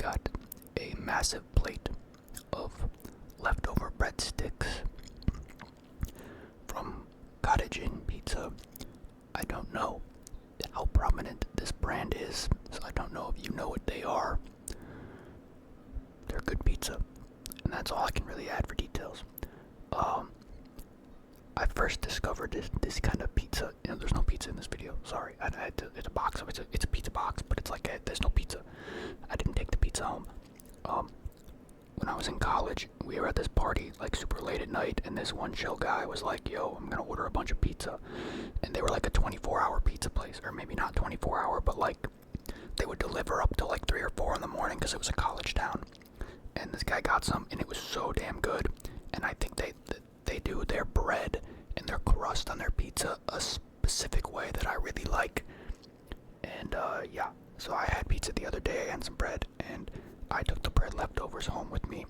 got a massive plate of leftover breadsticks from Cottage pizza. I don't know how prominent this brand is, so I don't know if you know what they are. They're good pizza, and that's all I can really add for details. I first discovered this kind of pizza. There's no pizza in this video. Sorry, it's a box. It's a pizza box, but it's like there's no pizza. I didn't take the pizza home. When I was in college, we were at this party like super late at night, and this one chill guy was like, "Yo, I'm gonna order a bunch of pizza," and they were like a 24-hour pizza place, or maybe not 24-hour, but like they would deliver up to like 3 or 4 in the morning because it was a college town. And this guy got some, and it was so damn good. And I think they do their bread and their crust on their pizza a specific way that I really like. And yeah, so I had pizza the other day and some bread, and I took the bread leftovers home with me,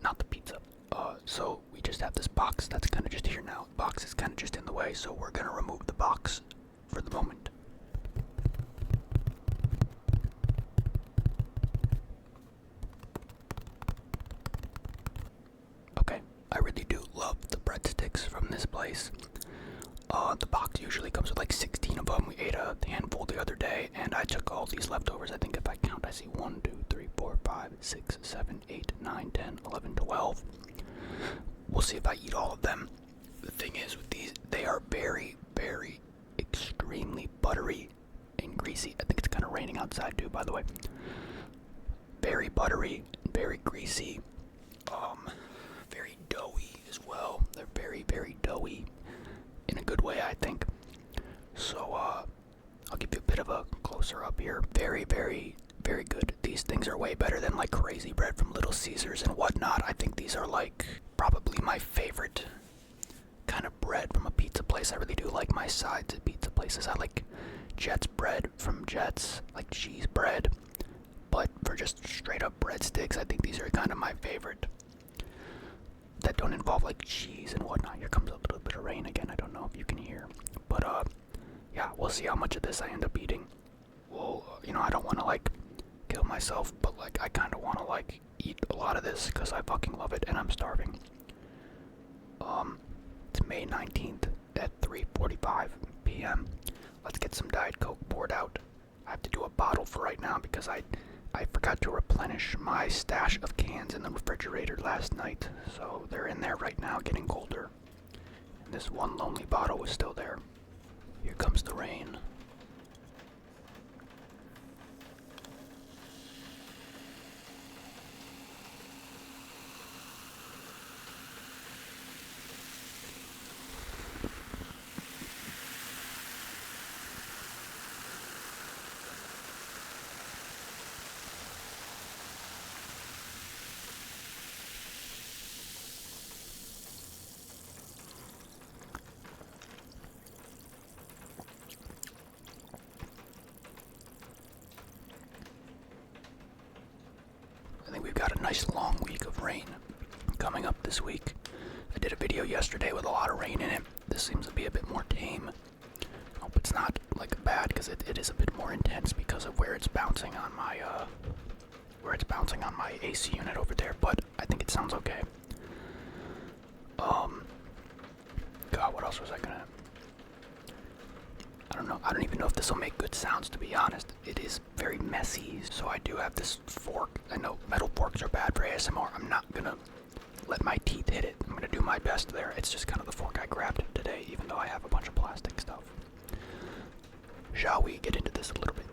not the pizza. So we just have this box that's kind of just here now. The box is kind of just in the way, so we're gonna remove the box for the moment. Okay, I really do love the breadsticks from this place. The box usually comes with like 16 of them. We ate a handful the other day, and I took all these leftovers. I think if I count, I see 1, 2, 3, 4, 5, 6, 7, 8, 9, 10, 11, 12. We'll see if I eat all of them. The thing is with these, they are very, very extremely buttery and greasy. I think it's kind of raining outside too, by the way. Very buttery, very greasy, very doughy as well. They're very, very doughy in a good way, I think. So, I'll give you a bit of a closer up here. Very, very, very good. These things are way better than like crazy bread from Little Caesars and whatnot. I think these are like probably my favorite kind of bread from a pizza place. I really do like my sides at pizza places. I like Jet's bread from Jet's, like cheese bread. But for just straight up breadsticks, I think these are kind of my favorite. That don't involve like cheese and whatnot. Here comes a little bit of rain again. I don't know if you can hear. But yeah, we'll see how much of this I end up eating. Well, I don't want to like kill myself, but like I kind of want to like eat a lot of this because I fucking love it and I'm starving. It's May 19th at 3:45 p.m. Let's get some Diet Coke poured out. I have to do a bottle for right now because I forgot to replenish my stash of cans in the refrigerator last night, so they're in there right now getting colder. And this one lonely bottle is still there. Here comes the rain. I think we've got a nice long week of rain coming up this week. I did a video yesterday with a lot of rain in it. This seems to be a bit more tame. I hope it's not like bad because it is a bit more intense because of where it's bouncing on my AC unit over there, but I think it sounds okay. God, what else was I gonna... I don't know. I don't even know if this will make good sounds, to be honest. It is very messy, so I do have this fork. I know metal forks are bad for ASMR. I'm not gonna let my teeth hit it. I'm gonna do my best there. It's just kind of the fork I grabbed today, even though I have a bunch of plastic stuff. Shall we get into this a little bit?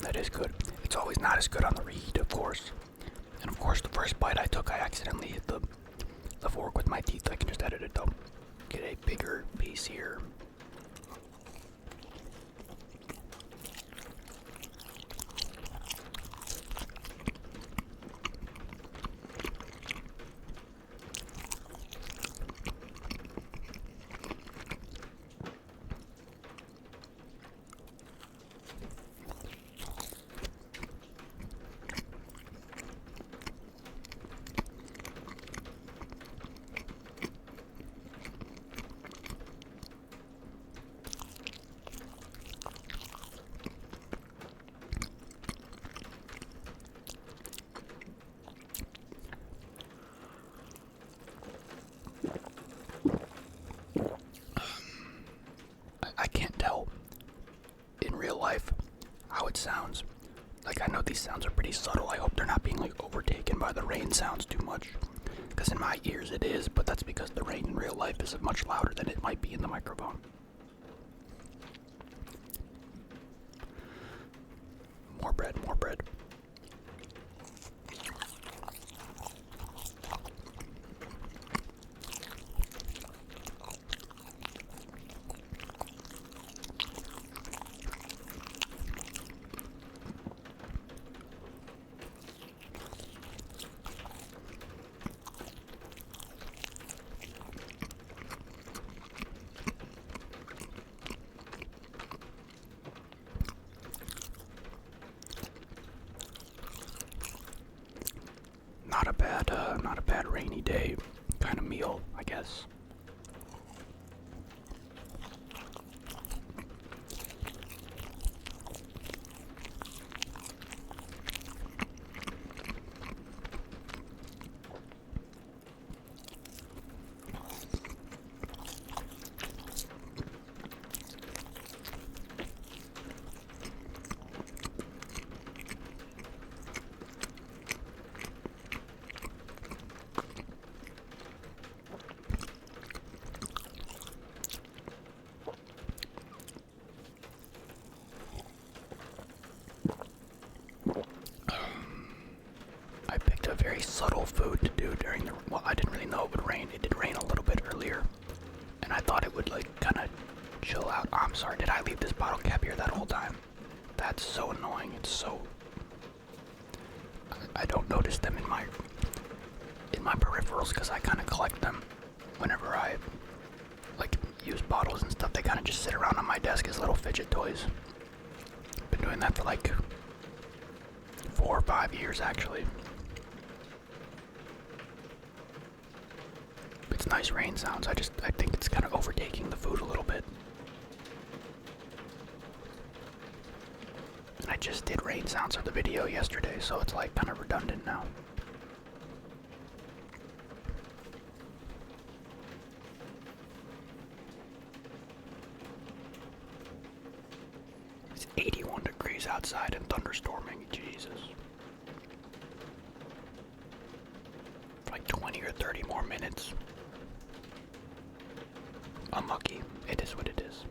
That is good. It's always not as good on the reheat, of course. And of course, the first bite I took, I accidentally hit the fork with my teeth. I can just edit it though. Get a bigger piece here. subtle. I hope they're not being like overtaken by the rain sounds too much. Because in my ears it is, but that's because the rain in real life is much louder than it might be in the microphone. More bread, more bread. Not a bad rainy day kind of meal, I guess. I picked a very subtle food to do during the, well, I didn't really know it would rain. It did rain a little bit earlier, and I thought it would like kind of chill out. Oh, I'm sorry, did I leave this bottle cap here that whole time? That's so annoying. It's so, I don't notice them in my peripherals because I kind of collect them whenever I like use bottles and stuff. They kind of just sit around on my desk as little fidget toys. Been doing that for like 4 or 5 years actually. It's nice rain sounds. I think it's kind of overtaking the food a little bit. And I just did rain sounds of the video yesterday, so it's like kind of redundant now. It's 81 degrees outside and thunderstorming. Jesus. For like 20 or 30 more minutes. Unlucky. It is what it is.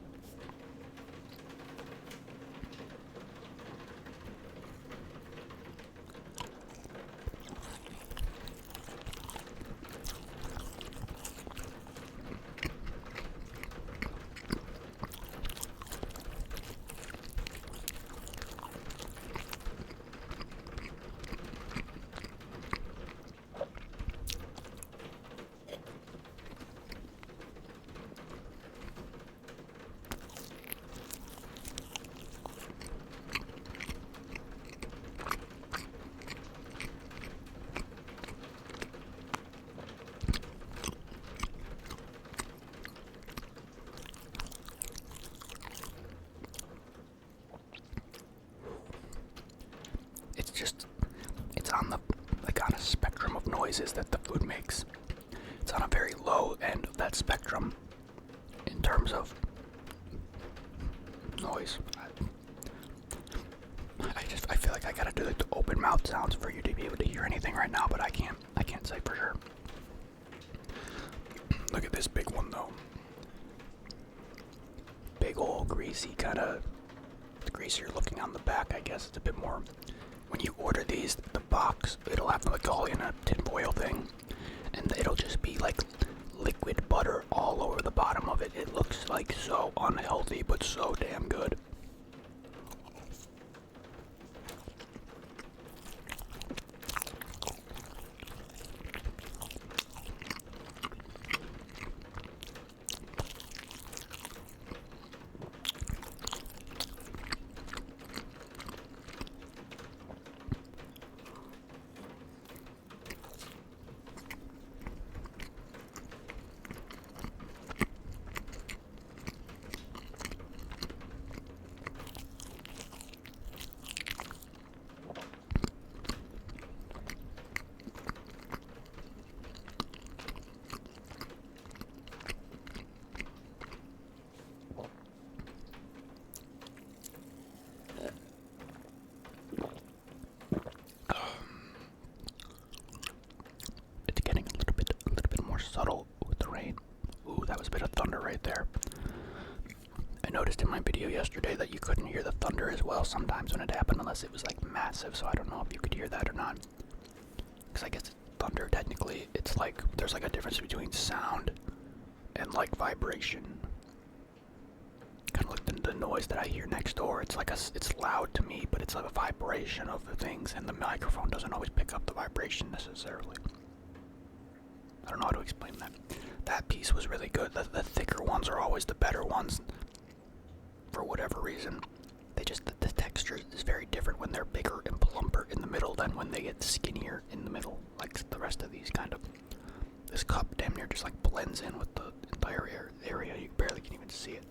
It's on the, like on a spectrum of noises that the food makes. It's on a very low end of that spectrum in terms of noise. I feel like I gotta do like the open mouth sounds for you to be able to hear anything right now, but I can't say for sure. Look at this big one though. Big old greasy kinda, greasier looking on the back, I guess. It's a bit more. When you order these, the box, it'll have like all in a tinfoil thing, and it'll just be like liquid butter all over the bottom of it. It looks like so unhealthy, but so damn good. video yesterday that you couldn't hear the thunder as well sometimes when it happened, unless it was like massive, so I don't know if you could hear that or not. Because I guess thunder, technically, it's like, there's like a difference between sound and like vibration. Kind of like the noise that I hear next door. It's like it's loud to me, but it's like a vibration of the things, and the microphone doesn't always pick up the vibration necessarily. I don't know how to explain that. That piece was really good. The thicker ones are always the better ones, for whatever reason. They just, the texture is very different when they're bigger and plumper in the middle than when they get skinnier in the middle, like the rest of these kind of. This cup damn near just like blends in with the entire area. You barely can even see it.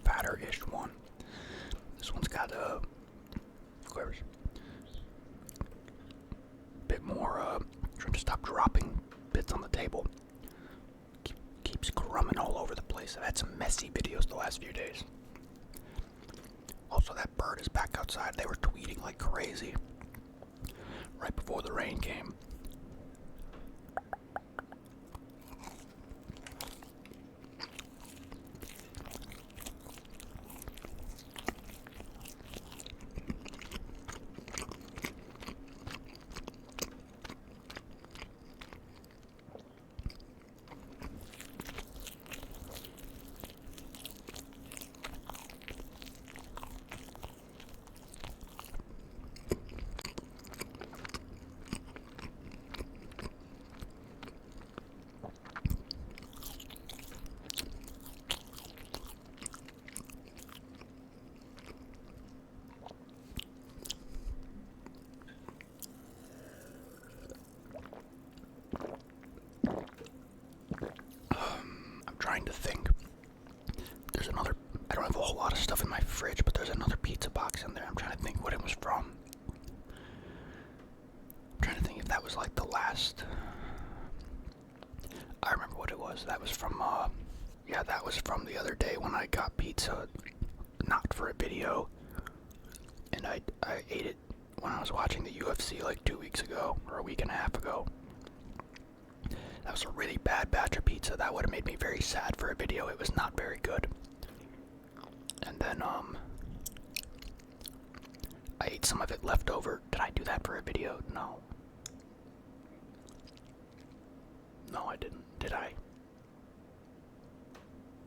Fatter-ish one. This one's got a bit more. Trying to stop dropping bits on the table. Keeps crumbing all over the place. I've had some messy videos the last few days. Also, that bird is back outside. They were tweeting like crazy right before the rain came. Trying to think. There's another. I don't have a whole lot of stuff in my fridge, but there's another pizza box in there. I'm trying to think what it was from. I'm trying to think if that was like the last. I remember what it was. That was from. Yeah, that was from the other day when I got pizza, not for a video, and I ate it when I was watching the UFC like 2 weeks ago or a week and a half ago. That was a really bad batch of pizza. That would have made me very sad for a video. It was not very good. And then, I ate some of it left over. Did I do that for a video? No. No, I didn't. Did I?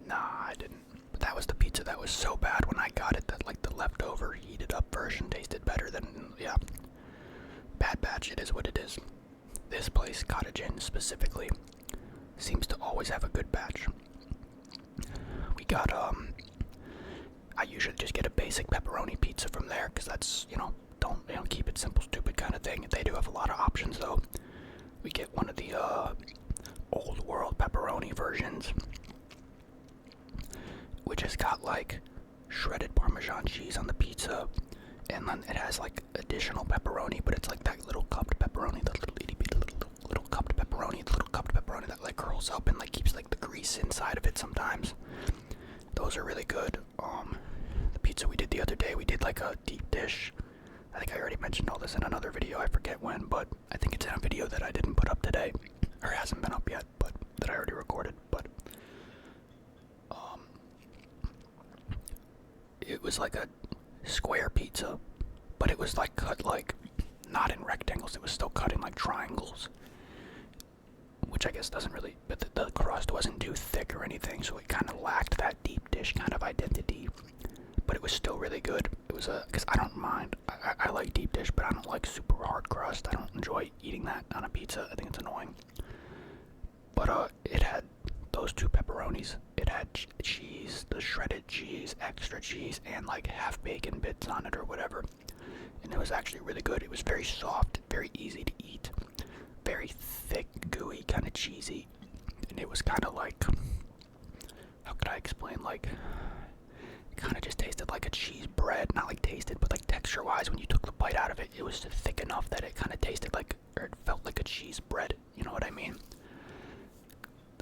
Nah, I didn't. But that was the pizza that was so bad when I got it that, like, the leftover heated up version tasted better than, yeah. Bad batch, it is what it is. This place, Cottage specifically, seems to always have a good batch. We got, I usually just get a basic pepperoni pizza from there, because that's, don't keep it simple, stupid kind of thing. They do have a lot of options, though. We get one of the, old world pepperoni versions, which has got, like, shredded Parmesan cheese on the pizza, and then it has, like, additional pepperoni, but it's like that little cupped pepperoni, the little cupped pepperoni that like curls up and like keeps like the grease inside of it sometimes. Those are really good. The pizza we did the other day, we did like a deep dish. I think I already mentioned all this in another video, I forget when, but I think it's in a video that I didn't put up today, or hasn't been up yet, but that I already recorded. But it was like a square pizza, but it was like cut like not in rectangles, it was still cut in like triangles, which I guess doesn't really, but the crust wasn't too thick or anything, so it kind of lacked that deep dish kind of identity, but it was still really good. It was because I don't mind, I like deep dish, but I don't like super hard crust. I don't enjoy eating that on a pizza. I think it's annoying. But it had those two pepperonis. It had cheese, the shredded cheese, extra cheese, and like half bacon bits on it or whatever. And it was actually really good. It was very soft, very easy to eat. very thick, gooey, kind of cheesy, and it was kind of like, how could I explain, like, it kind of just tasted like a cheese bread, not like tasted, but like texture-wise, when you took the bite out of it, it was just thick enough that it kind of tasted like, or it felt like a cheese bread, you know what I mean?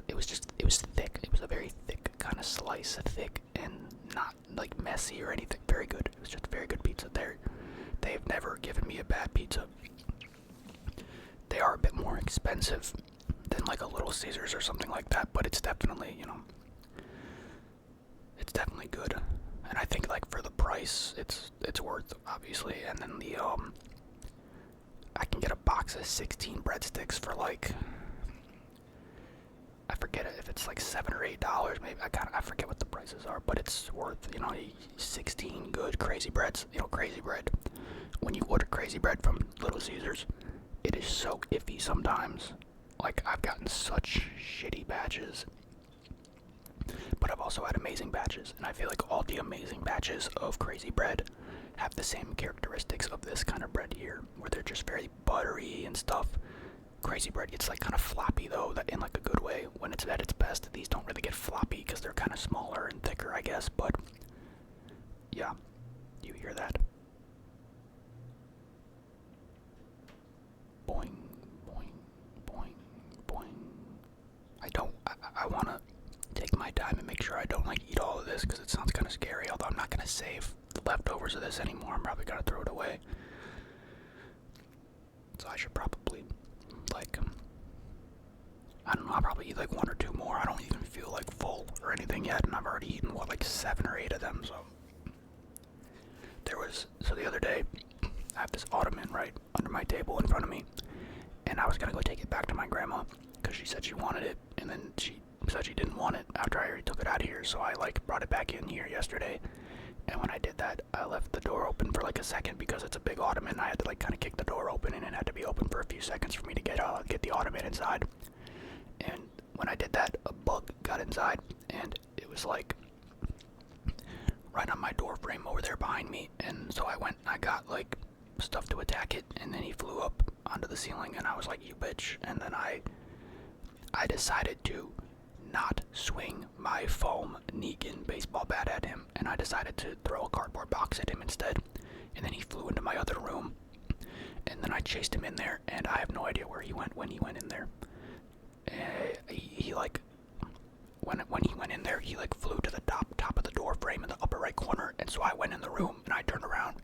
It was thick. It was a very thick kind of slice, thick and not like messy or anything. Very good. It was just a very good pizza. They've never given me a bad pizza. They are a bit more expensive than like a Little Caesars or something like that, but it's definitely, it's definitely good. And I think like for the price, it's worth, obviously. And then I can get a box of 16 breadsticks for like, I forget if it's like $7 or $8, maybe. I forget what the prices are, but it's worth, 16 good crazy breads. Crazy bread. When you order crazy bread from Little Caesars, it is so iffy sometimes. Like, I've gotten such shitty batches, but I've also had amazing batches, and I feel like all the amazing batches of crazy bread have the same characteristics of this kind of bread here, where they're just very buttery and stuff. Crazy bread gets like kind of floppy though, that in like a good way. When it's at its best, these don't really get floppy because they're kind of smaller and thicker, I guess. But yeah, you hear that? Boing, boing, boing, boing. I want to take my time and make sure I don't like eat all of this because it sounds kind of scary. Although I'm not gonna save the leftovers of this anymore. I'm probably gonna throw it away. So I should probably, like, I don't know, I'll probably eat like one or two more. I don't even feel like full or anything yet, and I've already eaten, what, like 7 or 8 of them, so. So the other day, I have this ottoman right under my table in front of me, and I was gonna go take it back to my grandma, because she said she wanted it, and then she said she didn't want it after I already took it out of here, so I, like, brought it back in here yesterday. And when I did that, I left the door open for like a second because it's a big ottoman. I had to like kind of kick the door open, and it had to be open for a few seconds for me to get the ottoman inside. And when I did that, a bug got inside, and it was like right on my door frame over there behind me. And so I went and I got like stuff to attack it, and then he flew up onto the ceiling, and I was like, "You bitch!" And then I decided to not swing my foam Negan baseball bat at him, and I decided to throw a cardboard box at him instead, and then he flew into my other room, and then I chased him in there, and I have no idea where he went when he went in there. He like, when he went in there, he like flew to the top of the door frame in the upper right corner, and so I went in the room, and I turned around,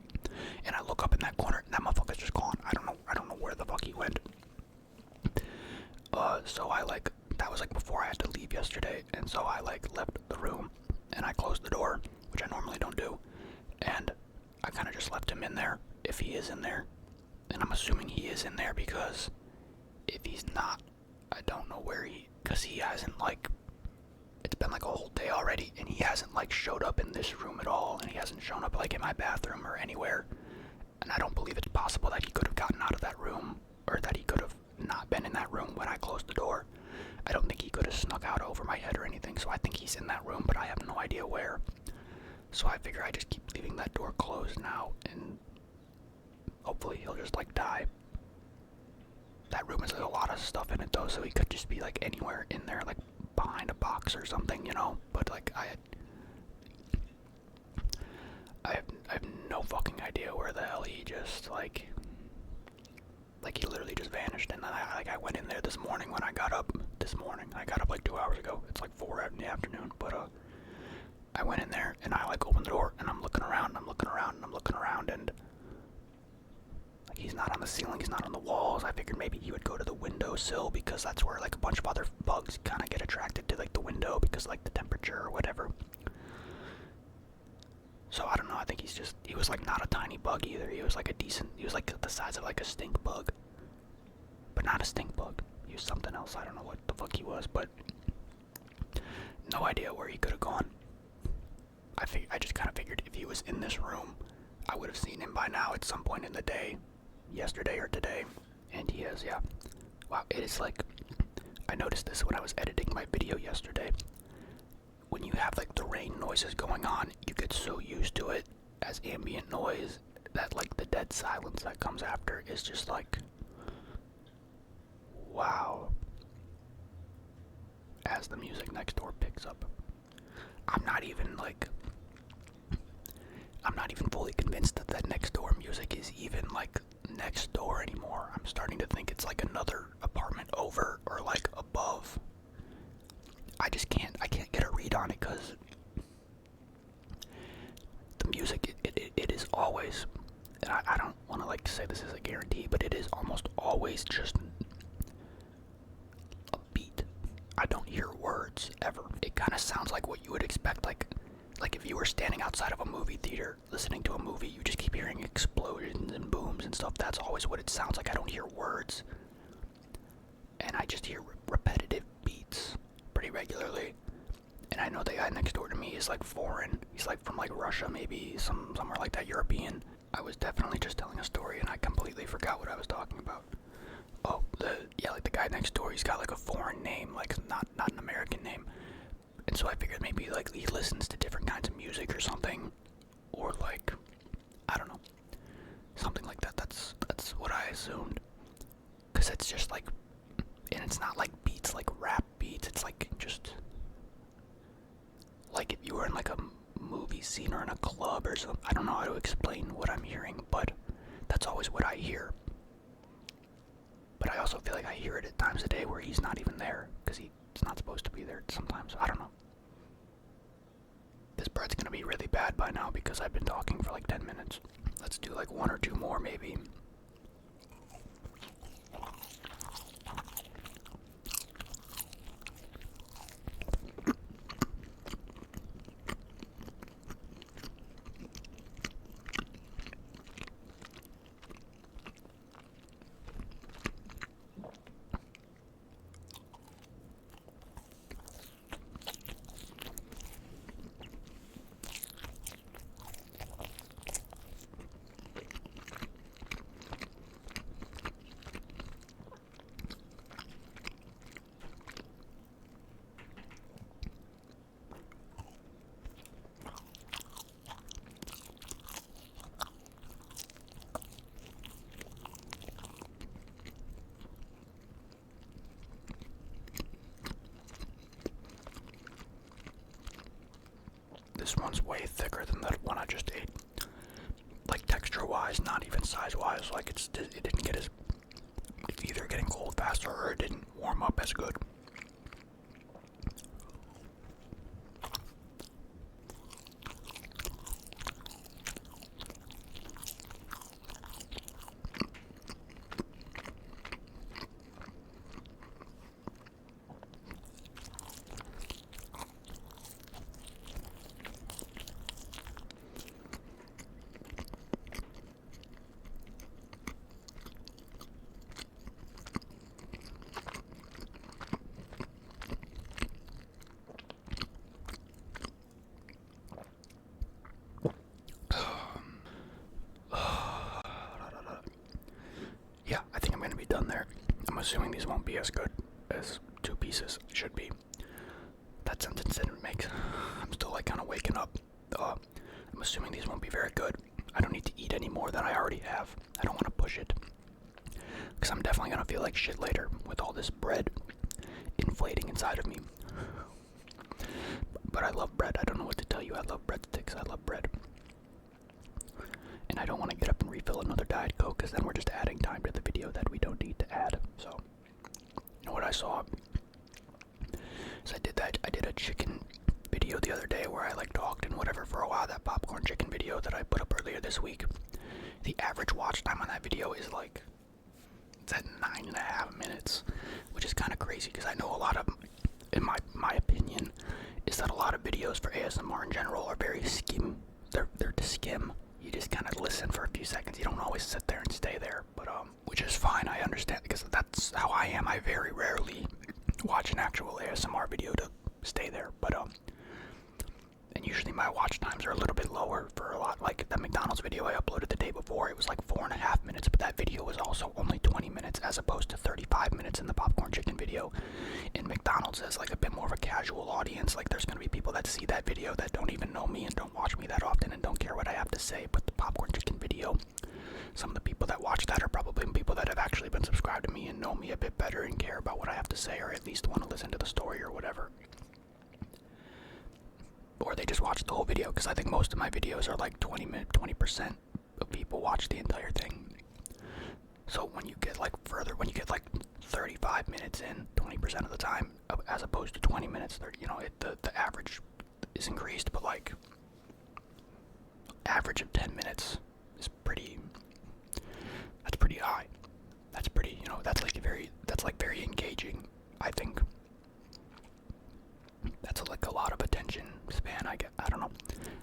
and I look up in that corner, and that motherfucker's just gone. I don't know where the fuck he went. So I like, that was like before I had to leave yesterday, and so I like left the room and I closed the door, which I normally don't do, and I kind of just left him in there, if he is in there, and I'm assuming he is in there, because if he's not, I don't know where because he hasn't, like, it's been like a whole day already, and he hasn't like showed up in this room at all, and he hasn't shown up like in my bathroom or anywhere, and I don't believe it's possible that he could have gotten out of that room, or that he could have not been in that room when I closed the door. I don't think he could have snuck out over my head or anything, so I think he's in that room, but I have no idea where. So I figure I just keep leaving that door closed now, and hopefully he'll just like die. That room has a lot of stuff in it though, so he could just be like anywhere in there, like behind a box or something, but like I have no fucking idea where the hell he just like he literally just vanished. And then I went in there this morning when I got up like 2 hours ago. It's like 4 in the afternoon, but I went in there and I like opened the door, and I'm looking around, and like he's not on the ceiling, he's not on the walls. I figured maybe he would go to the windowsill, because that's where like a bunch of other bugs kind of get attracted to like the window, because like the temperature or whatever. So I don't know, I think he was like not a tiny bug either. He was like the size of like a stink bug. But not a stink bug. He was something else. I don't know what the fuck he was, but no idea where he could have gone. I just kind of figured if he was in this room, I would have seen him by now at some point in the day, yesterday or today, and he is, yeah. Wow, it is like, I noticed this when I was editing my video yesterday. When you have like the rain noises going on, you get so used to it as ambient noise that like the dead silence that comes after is just like, wow. As the music next door picks up. I'm not even like, I'm not even fully convinced that that next door music is even like next door anymore. I'm starting to think it's like another apartment over or like above. I can't get a read on it because the music, it is always, and I don't want to like say this is a guarantee, but it is almost always just a beat. I don't hear words ever. It kind of sounds like what you would expect, like if you were standing outside of a movie theater listening to a movie, you just keep hearing explosions and booms and stuff. That's always what it sounds like. I don't hear words, and I just hear repetitive beats pretty regularly. And I know the guy next door to me is like foreign. He's like from like Russia, maybe somewhere like that, European. I was definitely just telling a story and I completely forgot what I was talking about. Oh, like the guy next door, he's got like a foreign name, like not an American name. And so I figured maybe like he listens to different kinds of music or something, or like, I don't know, something like that. That's what I assumed. Cause it's just like, and it's not like beats like rap beats. It's like just like if you were in like a movie scene or in a club or something. I don't know how to explain what I'm hearing, but that's always what I hear. But I also feel like I hear it at times a day where he's not even there, because he's not supposed to be there sometimes. I don't know. This bread's gonna be really bad by now because I've been talking for like 10 minutes. Let's do like one or two more maybe. This one's way thicker than that one I just ate. Like texture-wise, not even size-wise. Like it didn't get as, it's either getting cold faster or it didn't warm up as good. Yeah, I think I'm gonna be done there. I'm assuming these won't be as good as two pieces should be. That sentence didn't make. I'm still like kind of waking up. I'm assuming these won't be very good. I don't need to eat any more than I already have. I don't want to push it, because I'm definitely gonna feel like shit later with all this bread inflating inside of me. But I love bread. I don't know what to tell you. I love breadsticks. I love bread. And I don't want to get up and refill another Diet Coke, because then we're just adding time to the video that we don't need to add. So, you know what I saw? So I did a chicken video the other day where I like talked and whatever for a while. That popcorn chicken video that I put up earlier this week. The average watch time on that video is like, it's at 9.5 minutes, which is kind of crazy, because I know a lot of, in my opinion, is that a lot of videos for ASMR in general are very skim. They're to skim. You just kind of listen for a few seconds. You don't always sit there and stay there, but which is fine. I understand, because that's how I am. I very rarely watch an actual ASMR video to stay there, but and usually my watch times are a little bit lower for a lot. Like that McDonald's video I uploaded the day before, it was like 4.5 minutes, but that video was also only 20 minutes as opposed to 35 minutes in the popcorn chicken video. And McDonald's has like a bit more of a casual audience. Like there's gonna be people that see that video that don't even know me and don't watch me that often and don't care what I have to say. But the popcorn chicken video, some of the people that watch that are probably people that have actually been subscribed to me and know me a bit better and care about what I have to say, or at least want to listen to the story or whatever. Or they just watch the whole video, because I think most of my videos are like 20% of people watch the entire thing. So when you get like 35 minutes in, 20% of the time, as opposed to 20 minutes, the average is increased, but like average of 10 minutes is that's pretty high. That's pretty, that's like very engaging, I think. That's like a lot of attention span. I don't know.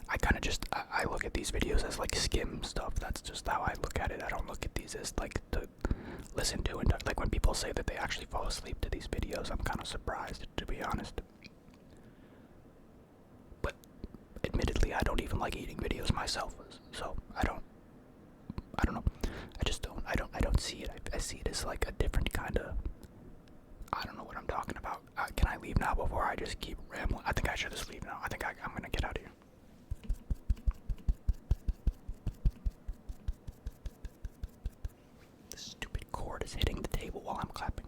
I look at these videos as like skim stuff. That's just how I look at it. I don't look at these as like to listen to, and like when people say that they actually fall asleep to these videos, I'm kind of surprised, to be honest. But admittedly, I don't even like eating videos myself, so I don't know. I don't see it. I see it as like a different kind of, I don't know what I'm talking about. Can I leave now before I just keep rambling? I think I should just leave now. I think I'm gonna get out of here. The stupid cord is hitting the table while I'm clapping.